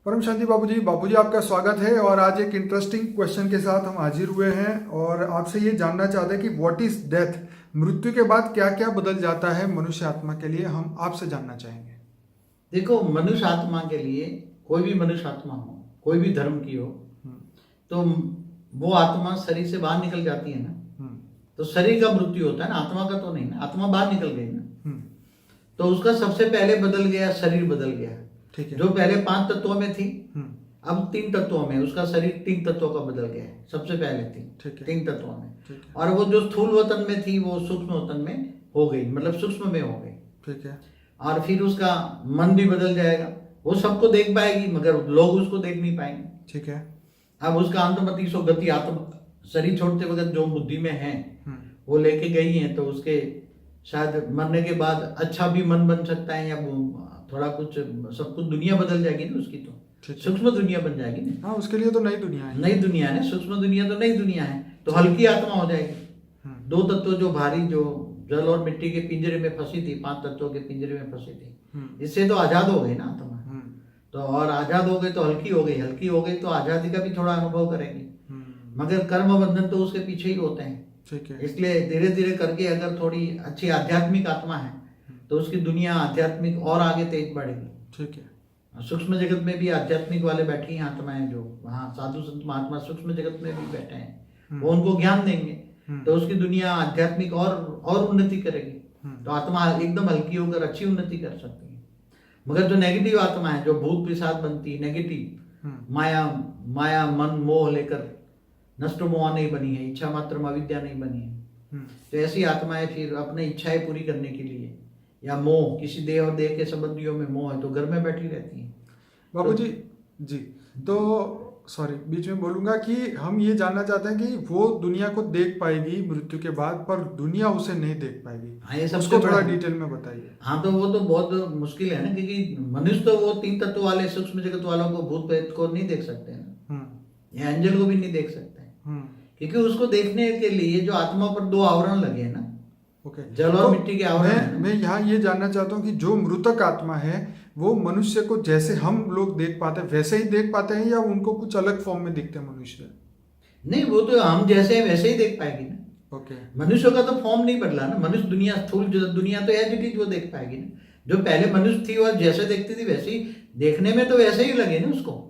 परम शांति बाबूजी आपका स्वागत है। और आज एक इंटरेस्टिंग क्वेश्चन के साथ हम हाजिर हुए हैं और आपसे ये जानना चाहते हैं कि व्हाट इज डेथ, मृत्यु के बाद क्या क्या बदल जाता है मनुष्य आत्मा के लिए, हम आपसे जानना चाहेंगे। देखो, मनुष्य आत्मा के लिए कोई भी मनुष्य आत्मा हो, कोई भी धर्म की हो, तो वो आत्मा शरीर से बाहर निकल जाती है ना। तो शरीर का मृत्यु होता है ना, आत्मा का तो नहीं ना। आत्मा बाहर निकल गई ना, तो उसका सबसे पहले बदल गया, शरीर बदल गया। ठीक है। जो पहले 5 तत्वों में थी, अब 3 तत्वों में उसका शरीर 3 तत्वों का बदल गया है। सबसे पहले थी 3 तत्वों में, और वो जो स्थूल वतन में थी वो सूक्ष्म वतन में हो गई, मतलब सूक्ष्म में हो गई। ठीक है। और फिर उसका मन भी बदल जाएगा, वो सबको देख पाएगी मगर लोग उसको देख नहीं पाएंगे। ठीक है। अब उसका अंतमति सो गति, आत्मा शरीर छोड़ते वक्त जो बुद्धि में है वो लेके गई है, तो उसके शायद मरने के बाद अच्छा भी मन बन सकता है, या थोड़ा कुछ सब कुछ दुनिया बदल जाएगी ना उसकी, तो सूक्ष्म दुनिया बन जाएगी ना। हाँ, उसके लिए तो नई दुनिया है। नई दुनिया है ना, सूक्ष्म दुनिया तो नई दुनिया है, तो हल्की आत्मा हो जाएगी। 2 तत्व जो भारी, जो जल और मिट्टी के पिंजरे में फंसी थी, 5 तत्वों के पिंजरे में फंसी थी, इससे तो आजाद हो गई ना आत्मा। तो और आजाद हो गई तो हल्की हो गई, हल्की हो गई तो आजादी का भी थोड़ा अनुभव करेगी। मगर कर्म बंधन तो उसके पीछे ही होते हैं। ठीक है। इसलिए धीरे धीरे करके अगर थोड़ी अच्छी आध्यात्मिक आत्मा है तो उसकी दुनिया आध्यात्मिक और आगे तेज बढ़ेगी। ठीक है। सूक्ष्म जगत में भी आध्यात्मिक वाले बैठी हैं आत्माएं, जो वहाँ साधु संत महात्मा सूक्ष्म जगत में भी बैठे हैं, वो उनको ज्ञान देंगे तो उसकी दुनिया आध्यात्मिक और उन्नति करेगी। तो आत्मा एकदम हल्की होकर अच्छी उन्नति कर सकती है। मगर जो नेगेटिव आत्मा है, जो भूत पिशाच बनती, नेगेटिव माया मन मोह लेकर नष्ट मोह नहीं बनी है, इच्छा मात्र अविद्या नहीं बनी है, तो ऐसी आत्माएं फिर अपनी इच्छाएं पूरी करने के लिए, या मोह किसी देह और देह के संबंधियों में मोह है तो घर में बैठी रहती है। बाबूजी जी, तो सॉरी बीच में बोलूंगा कि हम ये जानना चाहते हैं कि वो दुनिया को देख पाएगी मृत्यु के बाद, पर दुनिया उसे नहीं देख पाएगी। हाँ, ये उसको थोड़ा डिटेल में बताइए। हाँ, तो वो तो बहुत मुश्किल है ना, क्योंकि मनुष्य तो वो 3 तत्व वाले सूक्ष्म जगत वालों को, भूत प्रेत को नहीं देख सकते ना, या एंजल को भी नहीं देख सकते, क्योंकि उसको देखने के लिए जो आत्मा पर 2 आवरण लगे हैं ना। ओके। जल और मिट्टी के आवरण। मैं यहाँ ये जानना चाहता हूँ कि जो मृतक आत्मा है वो मनुष्य को जैसे हम लोग देख पाते हैं वैसे ही देख पाते हैं, या उनको कुछ अलग फॉर्म में दिखते हैं मनुष्य? नहीं, वो तो हम जैसे हैं वैसे ही देख पाएगी ना। ओके। मनुष्य का तो फॉर्म नहीं बदला ना, मनुष्य दुनिया स्थूल दुनिया तो एज इट इज वो देख पाएगी ना। जो पहले मनुष्य थी और जैसे देखती थी वैसे ही देखने में तो वैसे ही लगे ना उसको।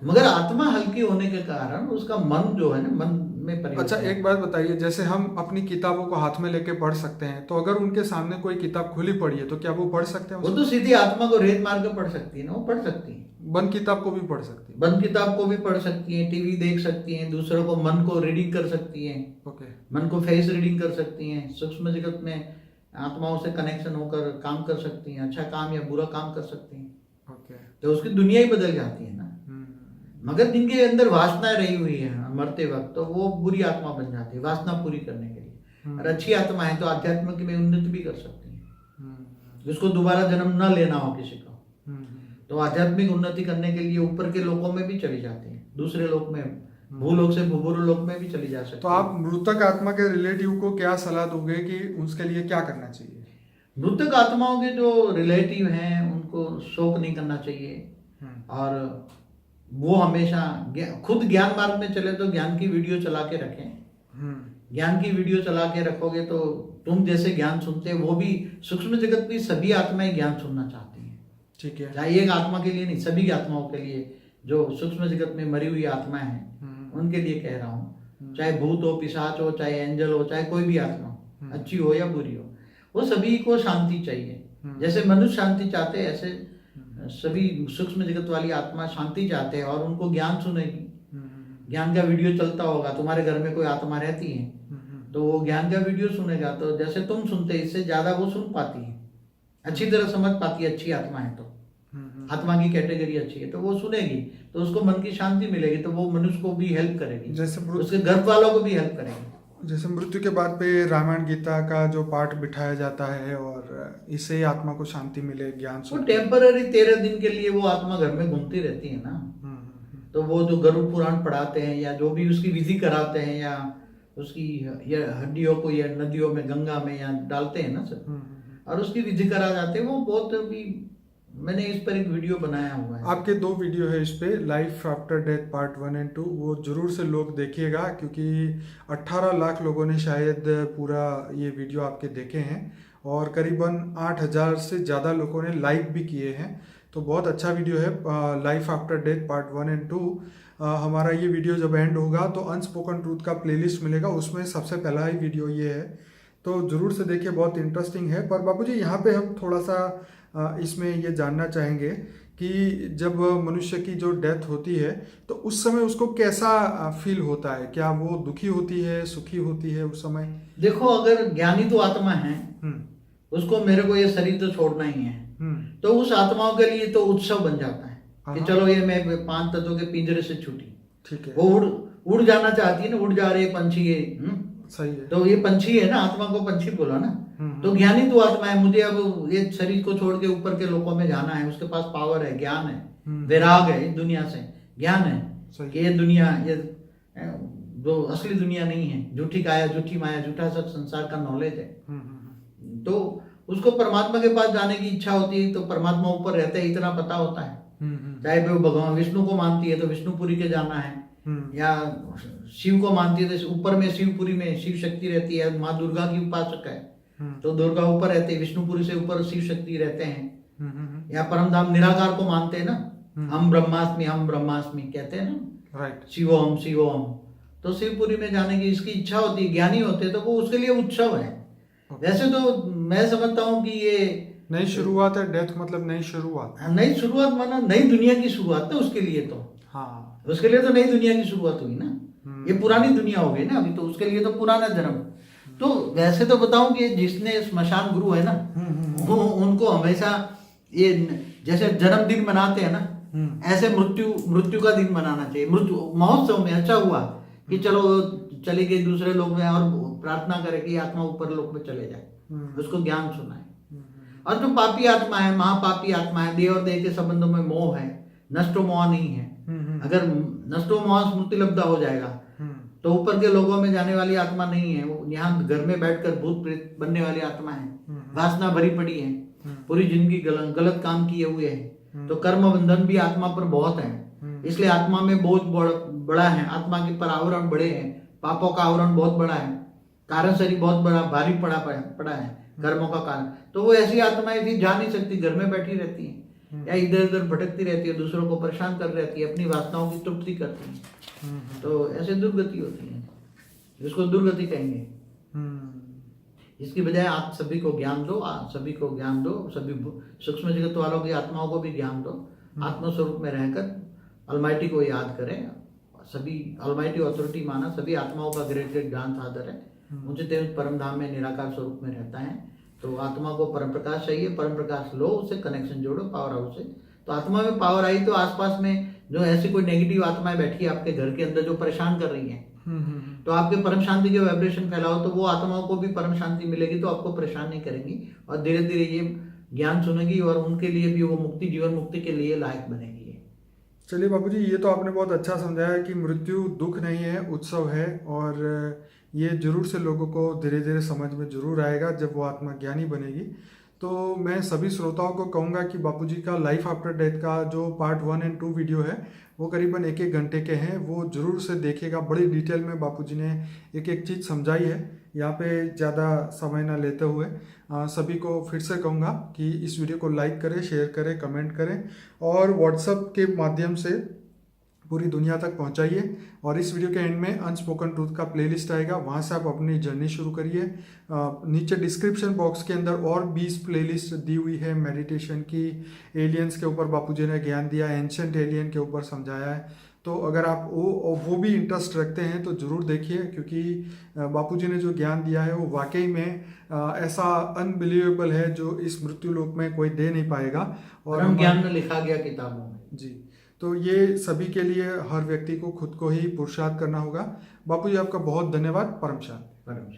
मगर आत्मा हल्की होने के कारण उसका मन जो है ना, मन में परिवर्तन। अच्छा, एक बात बताइए, जैसे हम अपनी किताबों को हाथ में लेके पढ़ सकते हैं, तो अगर उनके सामने कोई किताब खुली पड़ी है तो क्या वो पढ़ सकते हैं? वो तो सीधी आत्मा को रेत मार के पढ़ सकती है ना, वो पढ़ सकती है। बंद किताब को भी पढ़ सकती है? बंद किताब को भी पढ़ सकती है, टीवी देख सकती है, दूसरों को मन को रीडिंग कर सकती है। ओके। मन को फेस रीडिंग कर सकती हैं, सूक्ष्म जगत में आत्माओं से कनेक्शन होकर काम कर सकती हैं, अच्छा काम या बुरा काम कर सकती हैं। ओके। तो उसकी दुनिया ही बदल जाती है ना। मगर जिनके अंदर वासना रही हुई है मरते वक्त, तो वो बुरी आत्मा बन जाती है वासना पूरी करने के लिए। और अच्छी आत्मा है तो आध्यात्मिक में उन्नति भी कर सकती है, उसको दोबारा जन्म न लेना हो किसी को, तो आध्यात्मिक उन्नति करने के लिए ऊपर के लोकों में भी चली जाती है, दूसरे लोक में, भूलोक से भूभुर लोक में भी चली जा सकती है। तो आप मृतक आत्मा के रिलेटिव को क्या सलाह दोगे कि उसके लिए क्या करना चाहिए? मृतक आत्माओं के जो रिलेटिव हैं उनको शोक नहीं करना चाहिए, और वो हमेशा खुद ज्ञान मार्ग में चले तो ज्ञान की वीडियो चला के रखें। ज्ञान की वीडियो चला के रखोगे तो तुम जैसे ज्ञान सुनते हैं वो भी, सूक्ष्म जगत की सभी आत्माएं ज्ञान सुनना चाहती हैं। ठीक है। चाहे एक आत्मा के लिए नहीं, सभी आत्माओं के लिए, जो सूक्ष्म जगत में मरी हुई आत्माएं हैं उनके लिए कह रहा हूँ। चाहे भूत हो, पिशाच हो, चाहे एंजल हो, चाहे कोई भी आत्मा अच्छी हो या बुरी हो, वो सभी को शांति चाहिए। जैसे मनुष्य शांति चाहते हैं, ऐसे सभी सूक्ष्म जगत वाली आत्मा शांति चाहते हैं, और उनको ज्ञान सुनेगी। ज्ञान का वीडियो चलता होगा, तुम्हारे घर में कोई आत्मा रहती है तो वो ज्ञान का वीडियो सुनेगा, तो जैसे तुम सुनते इससे ज्यादा वो सुन पाती है, अच्छी तरह समझ पाती है। अच्छी आत्मा है तो आत्मा की कैटेगरी अच्छी है तो वो सुनेगी, तो उसको मन की शांति मिलेगी, तो वो मनुष्य को भी हेल्प करेगी, जैसे उसके घर वालों को भी हेल्प करेगी। जैसे मृत्यु के बाद पे रामायण गीता का जो पाठ बिठाया जाता है और इससे आत्मा को शांति मिले, ज्ञान। वो टेम्पररी 13 दिन के लिए वो आत्मा घर में घूमती रहती है ना। तो वो जो गरुड़ पुराण पढ़ाते हैं या जो भी उसकी विधि कराते हैं, या उसकी हड्डियों को या नदियों में, गंगा में या डालते हैं ना सब, और उसकी विधि करा जाते हैं, वो बहुत भी मैंने इस पर एक वीडियो बनाया हुआ है। आपके 2 वीडियो है इस पे, life after death part 1 and 2, वो जरूर से लोग देखिएगा क्योंकि 18 लाख लोगों ने शायद पूरा ये वीडियो आपके देखे हैं और करीबन 8000 से ज़्यादा लोगों ने लाइक भी किए हैं। तो बहुत अच्छा वीडियो है life after death part 1 and 2। हमारा ये वीडियो जब एंड होगा तो अनस्पोकन ट्रूथ का प्लेलिस्ट मिलेगा, उसमें सबसे पहला ही वीडियो ये है, तो ज़रूर से देखिए, बहुत इंटरेस्टिंग है। पर बापूजी यहाँ पे हम थोड़ा सा इसमें ये जानना चाहेंगे कि जब मनुष्य की जो डेथ होती है तो उस समय उसको कैसा फील होता है, क्या वो दुखी होती है, सुखी होती है उस समय? देखो, अगर ज्ञानी तो आत्मा है, उसको मेरे को ये शरीर तो छोड़ना ही है, तो उस आत्माओं के लिए तो उत्सव बन जाता है कि चलो ये मैं 5 तत्वों के पिंजरे से छूटी। ठीक है, वो उड़ जाना चाहती है ना, उड़ जा रहे पंछी ये। सही है। तो ये पंछी है ना, आत्मा को पंछी बोला ना। तो ज्ञानी तो आत्मा है, मुझे अब ये शरीर को छोड़ के ऊपर के लोकों में जाना है, उसके पास पावर है, ज्ञान है, वैराग है, इस दुनिया से ज्ञान है कि ये दुनिया, ये जो असली दुनिया नहीं है, झूठी काया, झूठी माया, झूठा सब संसार का नॉलेज है। तो उसको परमात्मा के पास जाने की इच्छा होती है, तो परमात्मा ऊपर रहते हैं इतना पता होता है। चाहे वो भगवान विष्णु को मानती है तो विष्णुपुरी के जाना है, या शिव को मानती है तो ऊपर में शिवपुरी में शिव शक्ति रहती है, माँ दुर्गा की उपासक है तो दुर्गा ऊपर रहते हैं, विष्णुपुरी से ऊपर शिव शक्ति रहते हैं। या परमधाम निराकार को मानते हैं ना, हम ब्रह्मास्मि कहते हैं ना, राइट, शिवोम शिवोम। तो शिवपुरी में जाने की इसकी इच्छा होती है, ज्ञानी होते हैं तो वो उसके लिए उत्सव है। वैसे तो मैं समझता हूँ कि ये नई शुरुआत है, डेथ मतलब नई शुरुआत। नई शुरुआत माना नई दुनिया की शुरुआत है उसके लिए, तो हाँ, उसके लिए तो नई दुनिया की शुरुआत हुई ना। ये पुरानी दुनिया हो गई ना अभी, तो उसके लिए तो पुराना जन्म। तो वैसे तो बताऊं कि जिसने स्मशान गुरु है ना, उनको हमेशा ये जैसे जन्मदिन मनाते हैं ना, ऐसे मृत्यु का दिन मनाना चाहिए। मृत्यु महोत्सव में अच्छा हुआ कि चलो चली गई दूसरे लोग में, और प्रार्थना करे कि आत्मा ऊपर लोग में चले जाए, उसको ज्ञान सुनाए। और जो पापी आत्मा है, महापापी आत्मा है, देह और देह के संबंधों में मोह है, नष्टो मोह नहीं है। अगर नष्टो मोह स्मृति लब्धा हो जाएगा तो ऊपर के लोगों में जाने वाली आत्मा नहीं है, वो यहाँ घर में बैठकर भूत प्रेत बनने वाली आत्मा है। वासना भरी पड़ी है, पूरी जिंदगी गलत काम किए हुए है, तो कर्म बंधन भी आत्मा पर बहुत है, इसलिए आत्मा में बोझ बड़ा है, आत्मा के पर आवरण बड़े हैं, पापों का आवरण बहुत बड़ा है, कारण शरीर बहुत बड़ा भारी पड़ा है, कर्मों का कारण। तो वो ऐसी आत्माएं भी जा नहीं सकती, घर में बैठी रहती है या इधर उधर भटकती रहती है, दूसरों को परेशान कर रहती है, अपनी वासनाओं की तृप्ति करती है। तो ऐसे दुर्गति होती है, जिसको दुर्गति कहेंगे। इसकी बजाय आप सभी को ज्ञान दो, सभी को ज्ञान दो, सभी सूक्ष्म जगत वालों की आत्माओं को भी ज्ञान दो, आत्मस्वरूप में रहकर अलमाइटी को याद करें। सभी अलमाइटी अथॉरिटी माना, सभी आत्माओं का ग्रेट ग्रांड फादर है, उनसे परम धाम में निराकार स्वरूप में रहता है। तो आत्मा को परम प्रकाश चाहिए, परम प्रकाश लो, उससे कनेक्शन जोड़ो पावर हाउस से। तो आत्मा में पावर आई तो आसपास में जो ऐसी कोई नेगेटिव आत्माएं बैठी है आपके घर के अंदर जो परेशान कर रही हैं, तो आपके परम शांति के वाइब्रेशन फैलाओ, तो वो आत्माओं को भी परम शांति मिलेगी, तो आपको परेशान नहीं करेंगी और धीरे धीरे ये ज्ञान सुनेगी और उनके लिए भी वो मुक्ति, जीवन मुक्ति के लिए लायक बनेगी। चलिए बापूजी, ये तो आपने बहुत अच्छा समझाया कि मृत्यु दुख नहीं है, उत्सव है, और ये जरूर से लोगों को धीरे धीरे समझ में जरूर आएगा जब वो आत्मा ज्ञानी बनेगी। तो मैं सभी श्रोताओं को कहूँगा कि बापूजी का लाइफ आफ्टर डेथ का जो पार्ट 1 एंड 2 वीडियो है वो करीबन 1-1 घंटे के हैं, वो जरूर से देखिएगा। बड़ी डिटेल में बापूजी ने एक चीज़ समझाई है, यहाँ पे ज़्यादा समय ना लेते हुए सभी को फिर से कहूँगा कि इस वीडियो को लाइक करें, शेयर करें, कमेंट करें और व्हाट्सएप के माध्यम से पूरी दुनिया तक पहुंचाइए। और इस वीडियो के एंड में अनस्पोकन ट्रूथ का प्लेलिस्ट आएगा, वहां से आप अपनी जर्नी शुरू करिए। नीचे डिस्क्रिप्शन बॉक्स के अंदर और 20 प्लेलिस्ट दी हुई है, मेडिटेशन की, एलियंस के ऊपर बापूजी ने ज्ञान दिया, एंशिएंट एलियन के ऊपर समझाया है। तो अगर आप वो भी इंटरेस्ट रखते हैं तो ज़रूर देखिए, क्योंकि बापूजी ने जो ज्ञान दिया है वो वाकई में ऐसा अनबिलीवेबल है जो इस मृत्यु लोक में कोई दे नहीं पाएगा। और हम ज्ञान में लिखा गया किताबों में जी। तो ये सभी के लिए हर व्यक्ति को खुद को ही पुरुषार्थ करना होगा। बापूजी आपका बहुत धन्यवाद। परम शांति।